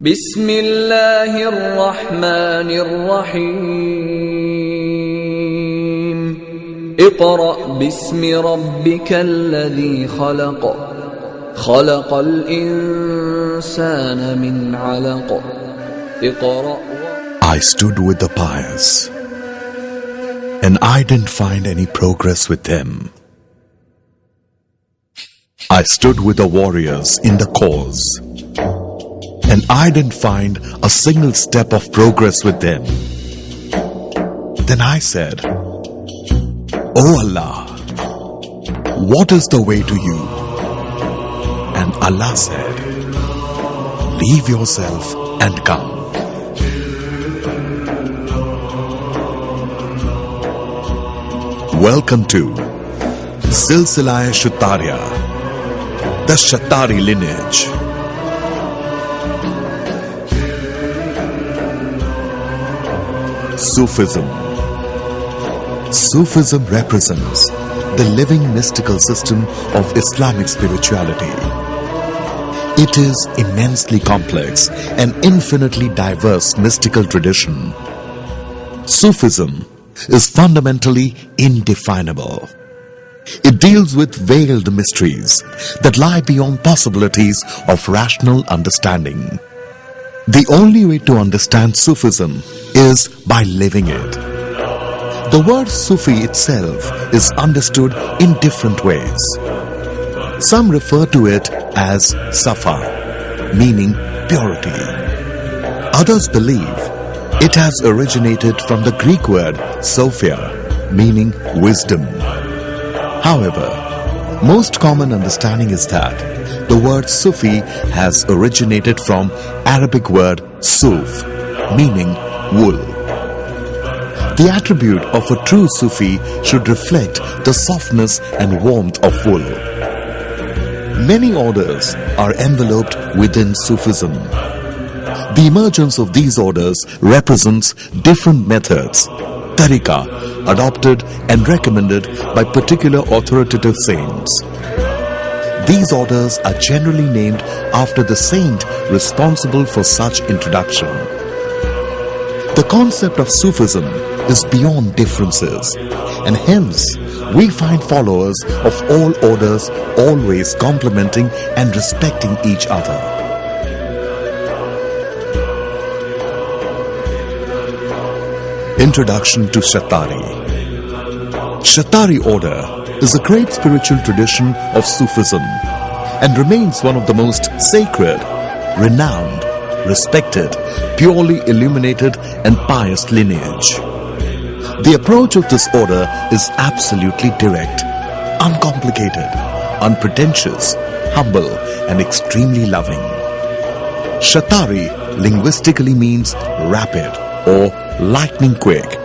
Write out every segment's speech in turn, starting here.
بسم الله الرحمن الرحيم اقرأ باسم ربك الذي خلق خلق الإنسان من علق اقرأ. I stood with the pious, and I didn't find any progress with them. I stood with the warriors in the cause, and I didn't find a single step of progress with them. Then I said, "O Allah, what is the way to you?" And Allah said, "Leave yourself and come." Welcome to Silsila-e Shattariya, the Shattari lineage. Sufism. Sufism represents the living mystical system of Islamic spirituality. It is immensely complex and infinitely diverse mystical tradition. Sufism is fundamentally indefinable. It deals with veiled mysteries that lie beyond possibilities of rational understanding. The only way to understand Sufism is by living it. The word Sufi itself is understood in different ways. Some refer to it as Safa, meaning purity. Others believe it has originated from the Greek word Sophia, meaning wisdom. However, most common understanding is that the word Sufi has originated from Arabic word Suf, meaning wool. The attribute of a true Sufi should reflect the softness and warmth of wool. Many orders are enveloped within Sufism. The emergence of these orders represents different methods, tariqa, adopted and recommended by particular authoritative saints. These orders are generally named after the saint responsible for such introduction. The concept of Sufism is beyond differences, and hence we find followers of all orders always complementing and respecting each other. Introduction to Shattari. Shattari order is a great spiritual tradition of Sufism and remains one of the most sacred, renowned, respected, purely illuminated and pious lineage. The approach of this order is absolutely direct, uncomplicated, unpretentious, humble and extremely loving. Shattari linguistically means rapid or lightning quick,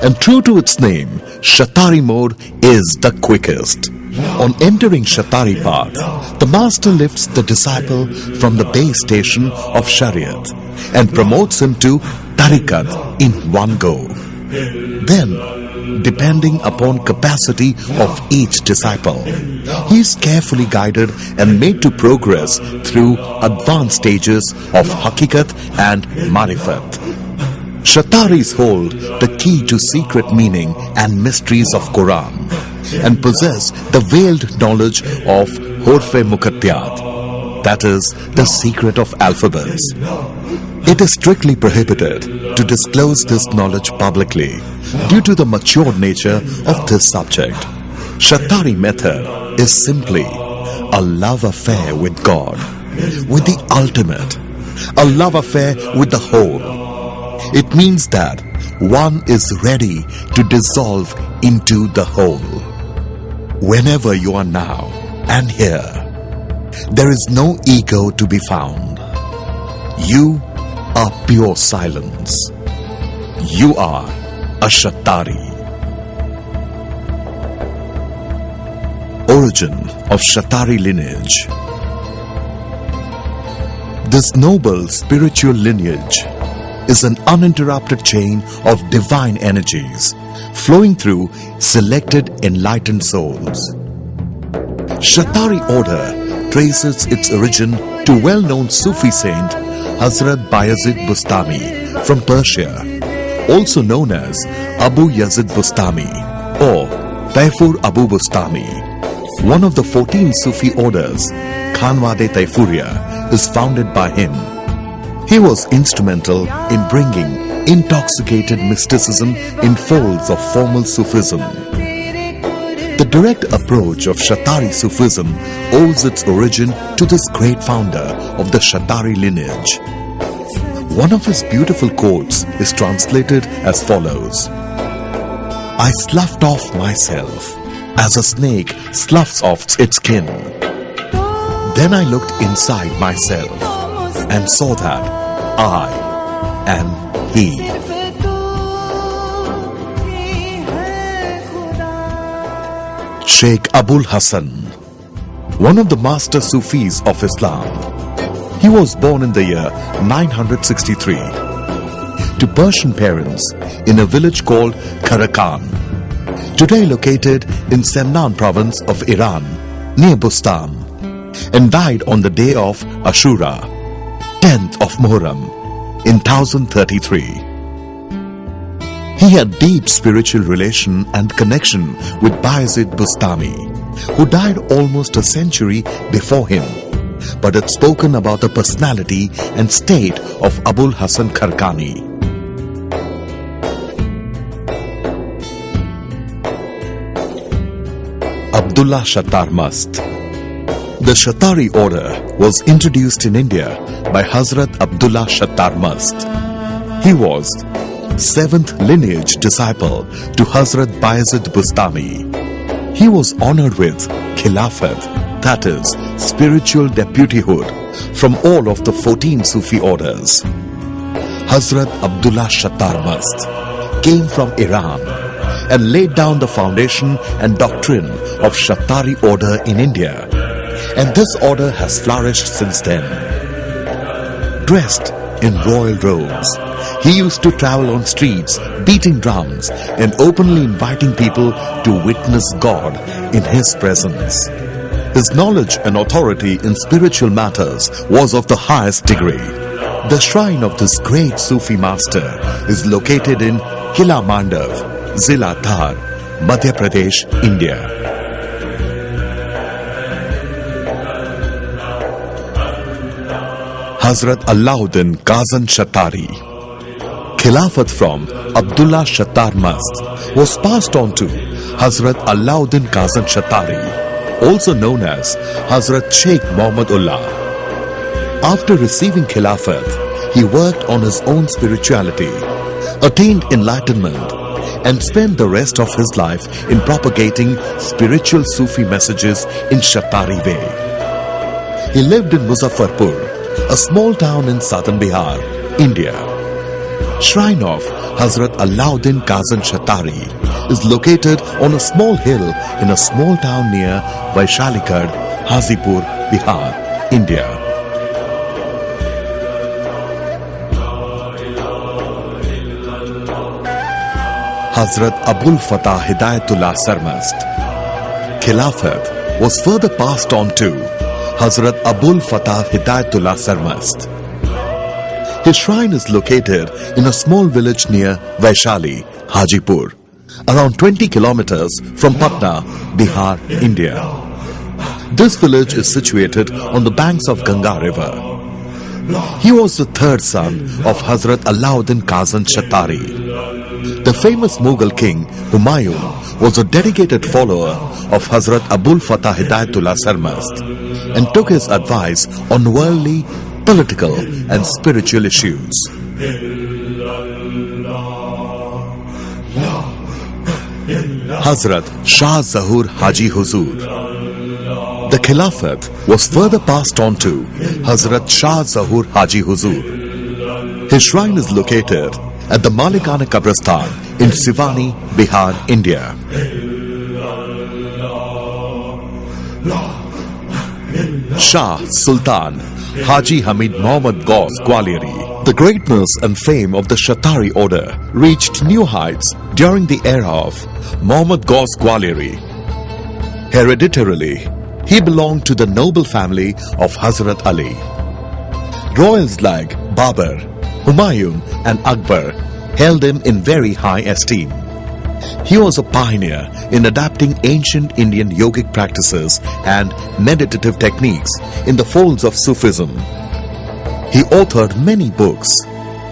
and true to its name, Shattari mode is the quickest. On entering Shattari path, the master lifts the disciple from the base station of Shariat and promotes him to Tariqat in one go. Then, depending upon capacity of each disciple, he is carefully guided and made to progress through advanced stages of Hakikat and Marifat. Shattaris hold the key to secret meaning and mysteries of Quran and possess the veiled knowledge of Hurf-e Muqattiyat, that is, the secret of alphabets. It is strictly prohibited to disclose this knowledge publicly due to the matured nature of this subject. Shattari method is simply a love affair with God, with the ultimate, a love affair with the whole. It means that one is ready to dissolve into the whole. Whenever you are now and here, there is no ego to be found. You are pure silence. You are a Shattari. Origin of Shattari lineage. This noble spiritual lineage is an uninterrupted chain of divine energies flowing through selected enlightened souls. Shattari order traces its origin to well-known Sufi saint Hazrat Bayazid Bustami from Persia, also known as Abu Yazid Bustami or Taifur Abu Bustami. One of the 14 Sufi orders, Khanwade Taifuria, is founded by him. He was instrumental in bringing intoxicated mysticism in folds of formal Sufism. The direct approach of Shatari Sufism owes its origin to this great founder of the Shatari lineage. One of his beautiful quotes is translated as follows: I sloughed off myself as a snake sloughs off its skin. Then I looked inside myself and saw that I am He. Sheikh Abul Hasan, one of the master Sufis of Islam. He was born in the year 963 to Persian parents in a village called Karakan, today located in Semnan province of Iran near Bustam, and died on the day of Ashura, 10th of Muharram in 1033. He had deep spiritual relation and connection with Bayazid Bustami, who died almost a century before him, but had spoken about the personality and state of Abul Hasan Kharkani. Abdullah Shattar Mast. The Shatari order was introduced in India by Hazrat Abdullah Shattar Mast. He was 7th lineage disciple to Hazrat Bayazid Bustami. He was honored with Khilafat, that is, spiritual deputyhood, from all of the 14 Sufi orders. Hazrat Abdullah Shattar Mast came from Iran and laid down the foundation and doctrine of Shatari order in India, and this order has flourished since then. Dressed in royal robes, he used to travel on streets, beating drums and openly inviting people to witness God in his presence. His knowledge and authority in spiritual matters was of the highest degree. The shrine of this great Sufi master is located in Kila Mandav, Zila Dhar, Madhya Pradesh, India. Hazrat Alauddin Kazan Shatari. Khilafat from Abdullah Shattar Mast was passed on to Hazrat Alauddin Kazan Shatari, also known as Hazrat Sheikh Muhammad Ullah. After receiving Khilafat, he worked on his own spirituality, attained enlightenment, and spent the rest of his life in propagating spiritual Sufi messages in Shatari way. He lived in Muzaffarpur, a small town in southern Bihar, India. Shrine of Hazrat Alauddin Kazan Shatari is located on a small hill in a small town near Vaishalikad, Hazipur, Bihar, India. Hazrat Abul Fatah Hidayatullah Sarmast. Khilafat was further passed on to Hazrat Abul Fatah Hidayatullah Sarmast. His shrine is located in a small village near Vaishali, Hajipur, around 20 kilometers from Patna, Bihar, India. This village is situated on the banks of Ganga river. He was the third son of Hazrat Alauddin Kazan Shatari. The famous Mughal king Humayun was a dedicated follower of Hazrat Abul Fatah Hidayatullah Sarmast and took his advice on worldly, political and spiritual issues. Hazrat Shah Zahur Haji Huzur. The Khilafat was further passed on to Hazrat Shah Zahur Haji Huzur. His shrine is located at the Malikana Kabristan in Sivani, Bihar, India. Shah Sultan Haji Hamid Muhammad Ghaus Gwaliori. The greatness and fame of the Shatari order reached new heights during the era of Muhammad Ghaus Gwaliori. Hereditarily, he belonged to the noble family of Hazrat Ali. Royals like Babur, Humayun and Akbar held him in very high esteem. He was a pioneer in adapting ancient Indian yogic practices and meditative techniques in the folds of Sufism. He authored many books,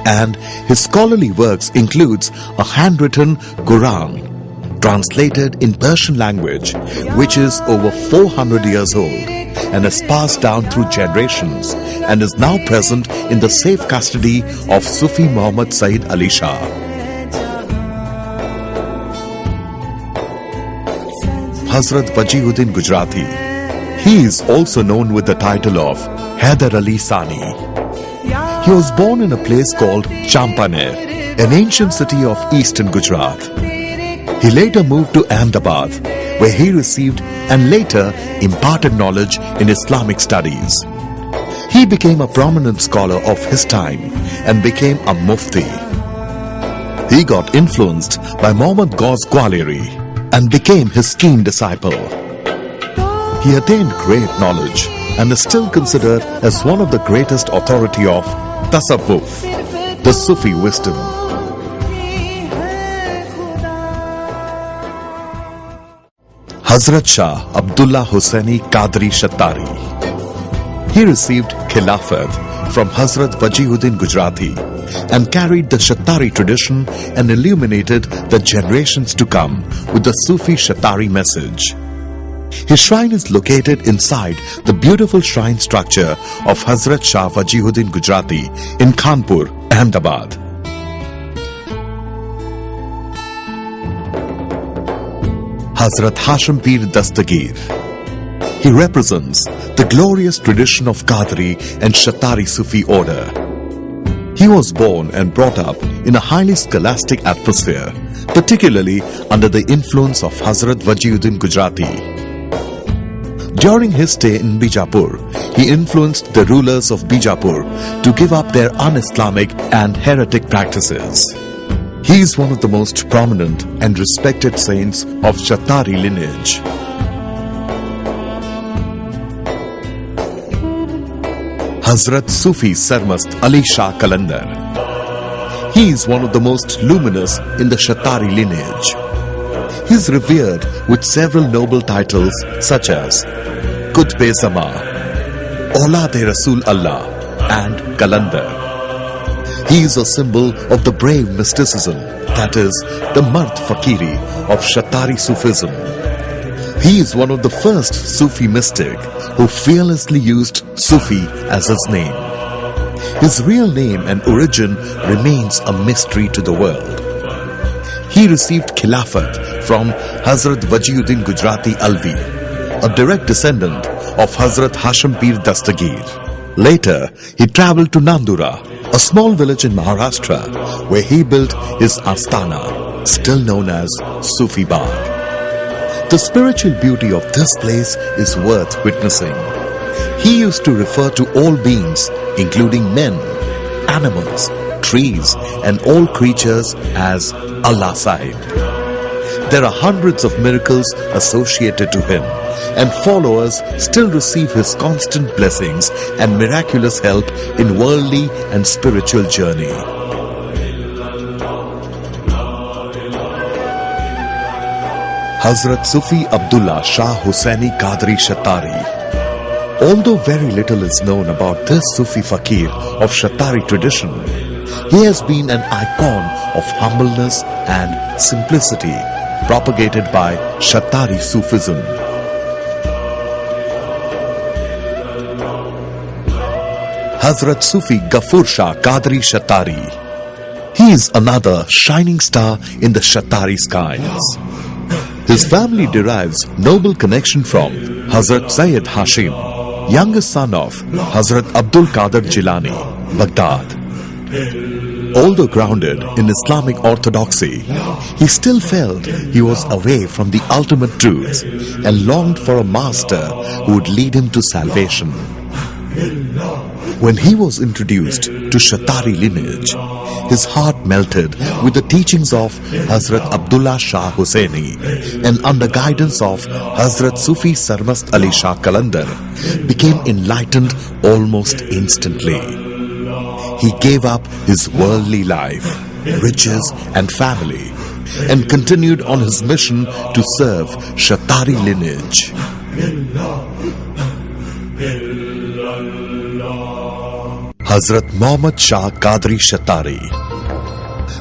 and his scholarly works includes a handwritten Quran translated in Persian language, which is over 400 years old and has passed down through generations and is now present in the safe custody of Sufi Muhammad Sayyid Ali Shah. Hazrat Wajihuddin Gujarati. He is also known with the title of Hyder Ali Sani. He was born in a place called Champaner, an ancient city of eastern Gujarat. He later moved to Ahmedabad, where he received and later imparted knowledge in Islamic studies. He became a prominent scholar of his time and became a mufti. He got influenced by Muhammad Ghaus Gwaleri and became his keen disciple. He attained great knowledge and is still considered as one of the greatest authority of Tasawwuf, the Sufi wisdom. Hazrat Shah Abdullah Hussaini Qadri Shattari. He received Khilafat from Hazrat Wajihuddin Gujarati and carried the Shattari tradition and illuminated the generations to come with the Sufi Shattari message. His shrine is located inside the beautiful shrine structure of Hazrat Shah Wajihuddin Gujarati in Kanpur, Ahmedabad. Hazrat Hashim Pir Dastagir. He represents the glorious tradition of Qadri and Shattari Sufi order. He was born and brought up in a highly scholastic atmosphere, particularly under the influence of Hazrat Wajihuddin Gujarati. During his stay in Bijapur, he influenced the rulers of Bijapur to give up their un-Islamic and heretic practices. He is one of the most prominent and respected saints of Shattari lineage. Hazrat Sufi Sarmast Ali Shah Qalandar. He is one of the most luminous in the Shattari lineage. He is revered with several noble titles such as Qutb-e Zama, Aulad-e Rasul Allah and Qalandar. He is a symbol of the brave mysticism, that is, the Mard Fakiri of Shattari Sufism. He is one of the first Sufi mystic who fearlessly used Sufi as his name. His real name and origin remains a mystery to the world. He received Khilafat from Hazrat Wajihuddin Gujarati Alvi, a direct descendant of Hazrat Hashim Pir Dastagir. Later, he travelled to Nandura, a small village in Maharashtra, where he built his Astana, still known as Sufi Bagh. The spiritual beauty of this place is worth witnessing. He used to refer to all beings, including men, animals, trees, and all creatures as Allah Sahib. There are hundreds of miracles associated to him, and followers still receive his constant blessings and miraculous help in worldly and spiritual journey. Hazrat Sufi Abdullah Shah Hussaini Qadri Shattari. Although very little is known about this Sufi Fakir of Shattari tradition, he has been an icon of humbleness and simplicity propagated by Shattari Sufism. Hazrat Sufi Gafur Shah Qadri Shattari. He is another shining star in the Shattari skies. His family derives noble connection from Hazrat Sayyid Hashim, youngest son of Hazrat Abdul Qadir Jilani, Baghdad. Although grounded in Islamic orthodoxy, he still felt he was away from the ultimate truths and longed for a master who would lead him to salvation. When he was introduced to Shattari lineage, his heart melted with the teachings of Hazrat Abdullah Shah Hussaini, and under guidance of Hazrat Sufi Sarmast Ali Shah Qalandar, became enlightened almost instantly. he gave up his worldly life, riches and family, and continued on his mission to serve Shatari lineage. Hazrat Muhammad Shah Qadri Shatari.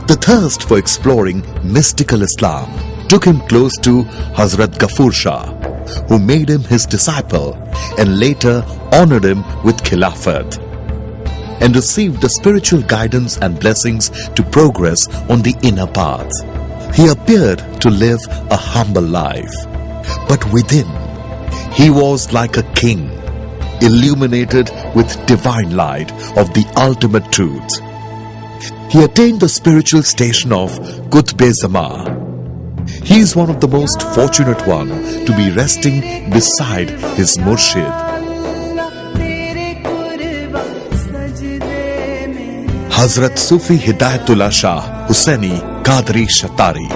The thirst for exploring mystical Islam took him close to Hazrat Ghaffur Shah, who made him his disciple and later honored him with Khilafat, and received the spiritual guidance and blessings to progress on the inner path. He appeared to live a humble life, but within, he was like a king, illuminated with divine light of the ultimate truth. He attained the spiritual station of Qutb-e-Zama. He is one of the most fortunate one to be resting beside his Murshid. Hazrat Sufi Hidayatullah Shah Hussaini Qadri Shatari.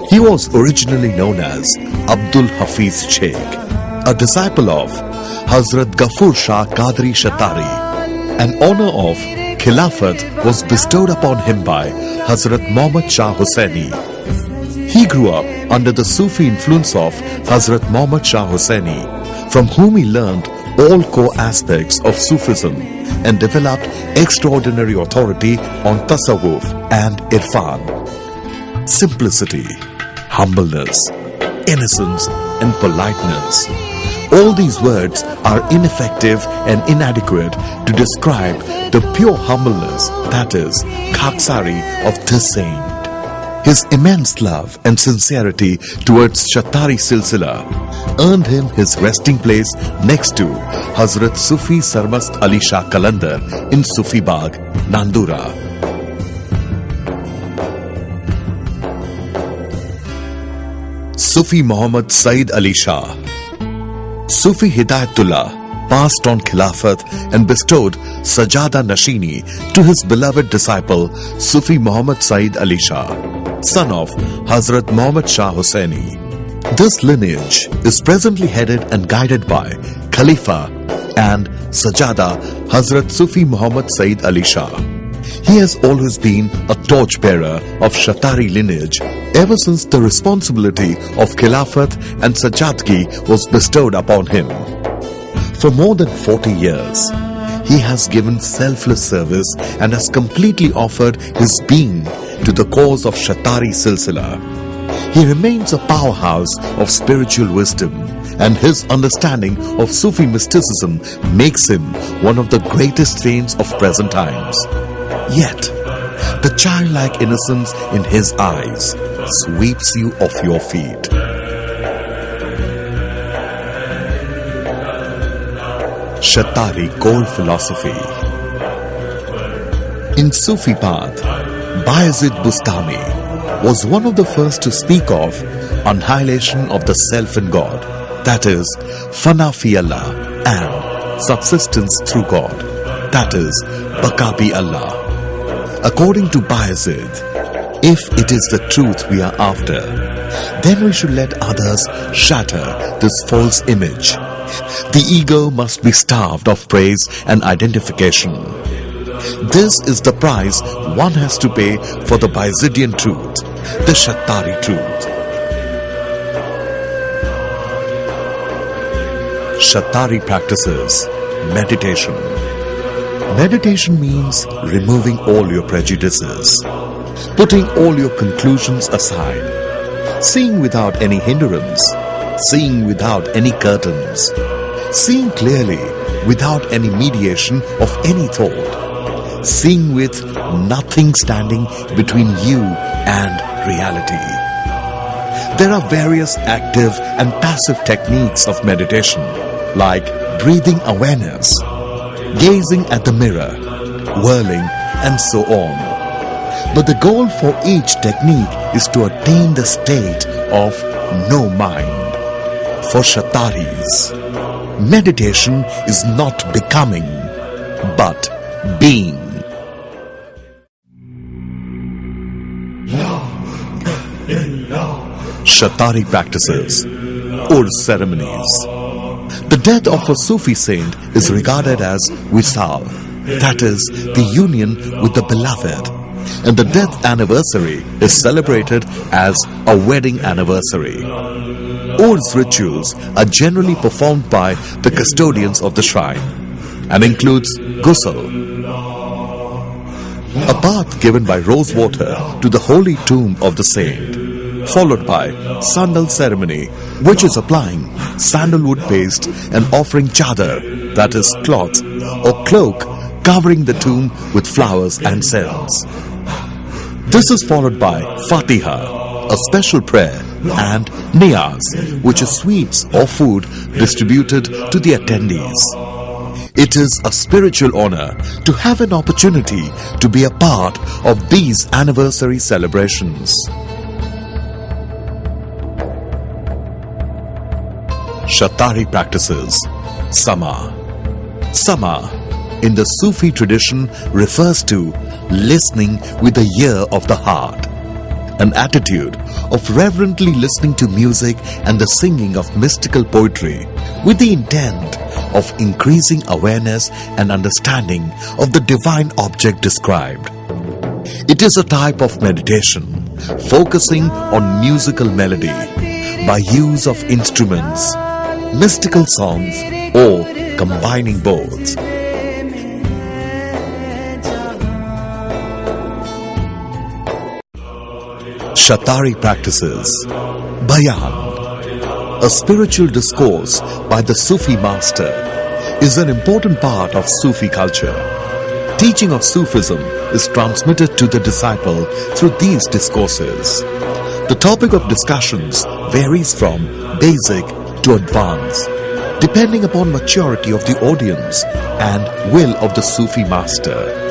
He was originally known as Abdul Hafiz Sheikh, a disciple of Hazrat Ghaffur Shah Qadri Shatari. An honor of Khilafat was bestowed upon him by Hazrat Muhammad Shah Hussaini. He grew up under the Sufi influence of Hazrat Muhammad Shah Hussaini, from whom he learned all core aspects of Sufism and developed extraordinary authority on Tasawwuf and Irfan. Simplicity, humbleness, innocence and politeness. All these words are ineffective and inadequate to describe the pure humbleness, that is, Khaksari of this saint. His immense love and sincerity towards Shatari Silsila earned him his resting place next to Hazrat Sufi Sarmast Ali Shah Kalandar in Sufi Bagh, Nandura. Sufi Muhammad Said Ali Shah. Sufi Hidayatullah passed on Khilafat and bestowed Sajada Nashini to his beloved disciple Sufi Muhammad Said Ali Shah, son of Hazrat Muhammad Shah Hussaini. This lineage is presently headed and guided by Khalifa and Sajada Hazrat Sufi Muhammad Said Ali Shah. He has always been a torchbearer of Shatari lineage ever since the responsibility of Khilafat and Sajadgi was bestowed upon him. For more than 40 years, he has given selfless service and has completely offered his being to the cause of Shatari Silsila. He remains a powerhouse of spiritual wisdom, and his understanding of Sufi mysticism makes him one of the greatest saints of present times. Yet, the childlike innocence in his eyes sweeps you off your feet. Shatari core philosophy. In Sufi path, Bayezid Bustami was one of the first to speak of annihilation of the self in God, that is, fana fi Allah, and subsistence through God, that is, baqa bi Allah. According to Bayezid, if it is the truth we are after, then we should let others shatter this false image. The ego must be starved of praise and identification. This is the price one has to pay for the Bayezidian truth, the Shatari truth. Shatari practices meditation. Meditation means removing all your prejudices, putting all your conclusions aside, seeing without any hindrance, seeing without any curtains, seeing clearly without any mediation of any thought, seeing with nothing standing between you and reality. There are various active and passive techniques of meditation, like breathing awareness, gazing at the mirror, whirling, and so on. But the goal for each technique is to attain the state of no mind. For Shataris, meditation is not becoming, but being. Shatari practices, Urs ceremonies. The death of a Sufi saint is regarded as Wisal, that is, the union with the beloved. And the death anniversary is celebrated as a wedding anniversary. Urs rituals are generally performed by the custodians of the shrine and includes ghusl, a bath given by rose water to the holy tomb of the saint, followed by sandal ceremony, which is applying sandalwood paste and offering chadar, that is cloth or cloak, covering the tomb with flowers and scents. This is followed by Fatiha, a special prayer, and Niyaz, which is sweets or food distributed to the attendees. It is a spiritual honor to have an opportunity to be a part of these anniversary celebrations. Shatari practices. Sama. Sama in the Sufi tradition refers to listening with the ear of the heart, an attitude of reverently listening to music and the singing of mystical poetry with the intent of increasing awareness and understanding of the divine object described. It is a type of meditation focusing on musical melody by use of instruments, mystical songs, or combining both. Shatari practices. Bayan, a spiritual discourse by the Sufi master, is an important part of Sufi culture. Teaching of Sufism is transmitted to the disciple through these discourses. The topic of discussions varies from basic to advanced, depending upon maturity of the audience and will of the Sufi master.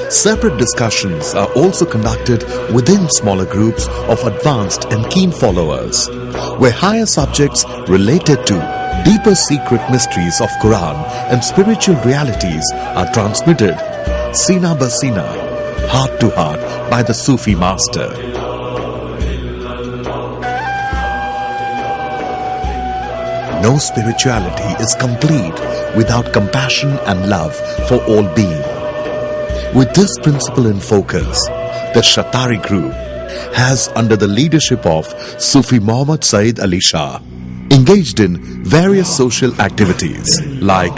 Separate discussions are also conducted within smaller groups of advanced and keen followers, where higher subjects related to deeper secret mysteries of Quran and spiritual realities are transmitted Sina Basina, heart to heart, by the Sufi master. No spirituality is complete without compassion and love for all beings. With this principle in focus, the Shatari group has, under the leadership of Sufi Muhammad Said Ali Shah, engaged in various social activities like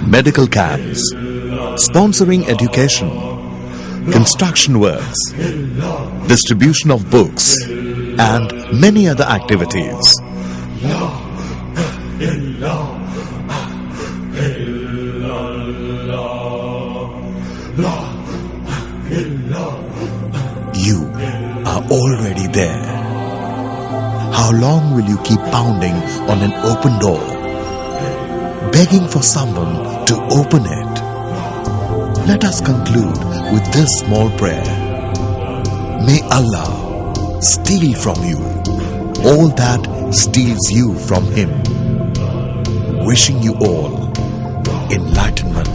medical camps, sponsoring education, construction works, distribution of books, and many other activities. You are already there. How long will you keep pounding on an open door, begging for someone to open it? Let us conclude with this small prayer. May Allah steal from you all that steals you from Him. Wishing you all enlightenment.